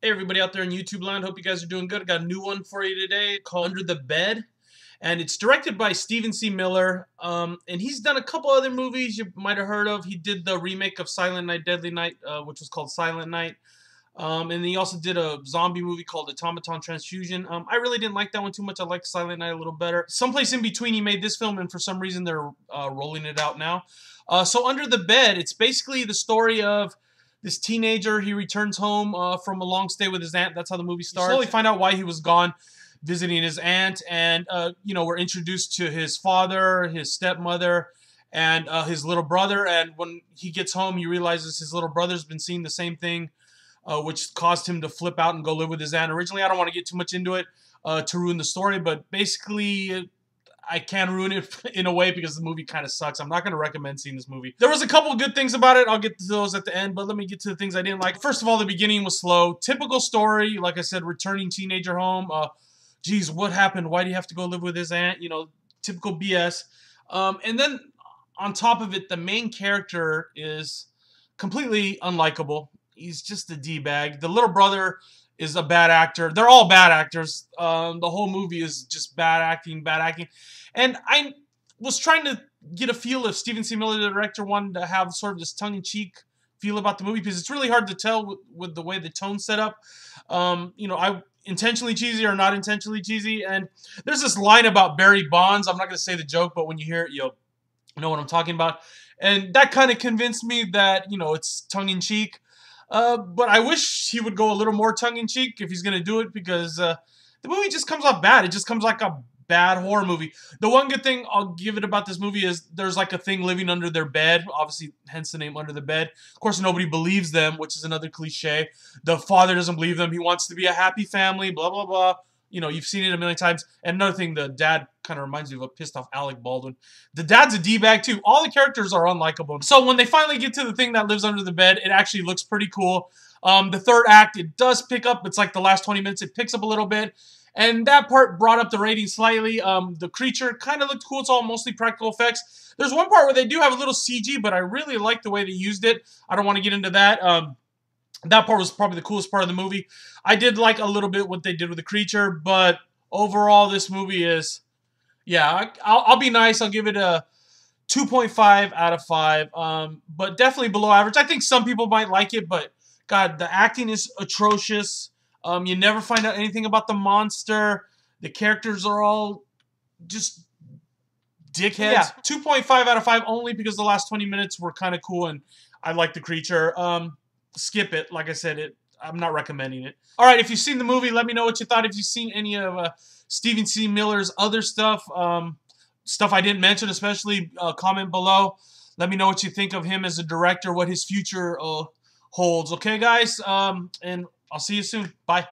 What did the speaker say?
Hey everybody out there in YouTube land, hope you guys are doing good. I got a new one for you today called Under the Bed, and it's directed by Stephen C. Miller, and he's done a couple other movies you might have heard of. He did the remake of Silent Night, Deadly Night, which was called Silent Night, and he also did a zombie movie called Automaton Transfusion. I really didn't like that one too much. I liked Silent Night a little better. Someplace in between he made this film, and for some reason they're rolling it out now. So Under the Bed, it's basically the story of this teenager. He returns home from a long stay with his aunt. That's how the movie starts. You slowly find out why he was gone visiting his aunt, and you know, we're introduced to his father, his stepmother, and his little brother. And when he gets home, he realizes his little brother's been seeing the same thing, which caused him to flip out and go live with his aunt. Originally, I don't want to get too much into it to ruin the story, but basically I can ruin it in a way because the movie kind of sucks. I'm not going to recommend seeing this movie. There was a couple of good things about it. I'll get to those at the end, but let me get to the things I didn't like. First of all, the beginning was slow. Typical story, like I said, returning teenager home. Geez, what happened? Why do you have to go live with his aunt? You know, typical BS. And then on top of it, the main character is completely unlikable. He's just a D-bag. The little brother is a bad actor. They're all bad actors. The whole movie is just bad acting, bad acting. And I was trying to get a feel if Stephen C. Miller, the director, wanted to have sort of this tongue-in-cheek feel about the movie, because it's really hard to tell with the way the tone's set up. You know, I intentionally cheesy or not intentionally cheesy. And there's this line about Barry Bonds. I'm not going to say the joke, but when you hear it, you'll know what I'm talking about. And that kind of convinced me that, you know, it's tongue-in-cheek. But I wish he would go a little more tongue-in-cheek if he's going to do it, because the movie just comes off bad. It just comes like a bad horror movie. The one good thing I'll give it about this movie is there's like a thing living under their bed. Obviously, hence the name Under the Bed. Of course, nobody believes them, which is another cliche. The father doesn't believe them. He wants to be a happy family, blah, blah, blah. You know, you've seen it a million times. And another thing, the dad kind of reminds me of a pissed off Alec Baldwin. The dad's a D-bag too. All the characters are unlikable. So when they finally get to the thing that lives under the bed, it actually looks pretty cool. The third act, it does pick up. It's like the last 20 minutes, it picks up a little bit. And that part brought up the rating slightly. The creature kind of looked cool. It's all mostly practical effects. There's one part where they do have a little CG, but I really like the way they used it. I don't want to get into that. That part was probably the coolest part of the movie. I did like a little bit what they did with the creature, but overall, this movie is, yeah, I'll be nice. I'll give it a 2.5 out of 5, but definitely below average. I think some people might like it, but God, the acting is atrocious. You never find out anything about the monster. The characters are all just dickheads. Yeah, 2.5 out of 5 only because the last 20 minutes were kind of cool and I like the creature. Skip it. Like I said, I'm not recommending it. All right, if you've seen the movie, let me know what you thought. If you've seen any of Stephen C. Miller's other stuff, stuff I didn't mention, especially comment below. Let me know what you think of him as a director, what his future holds. Okay, guys? And I'll see you soon. Bye.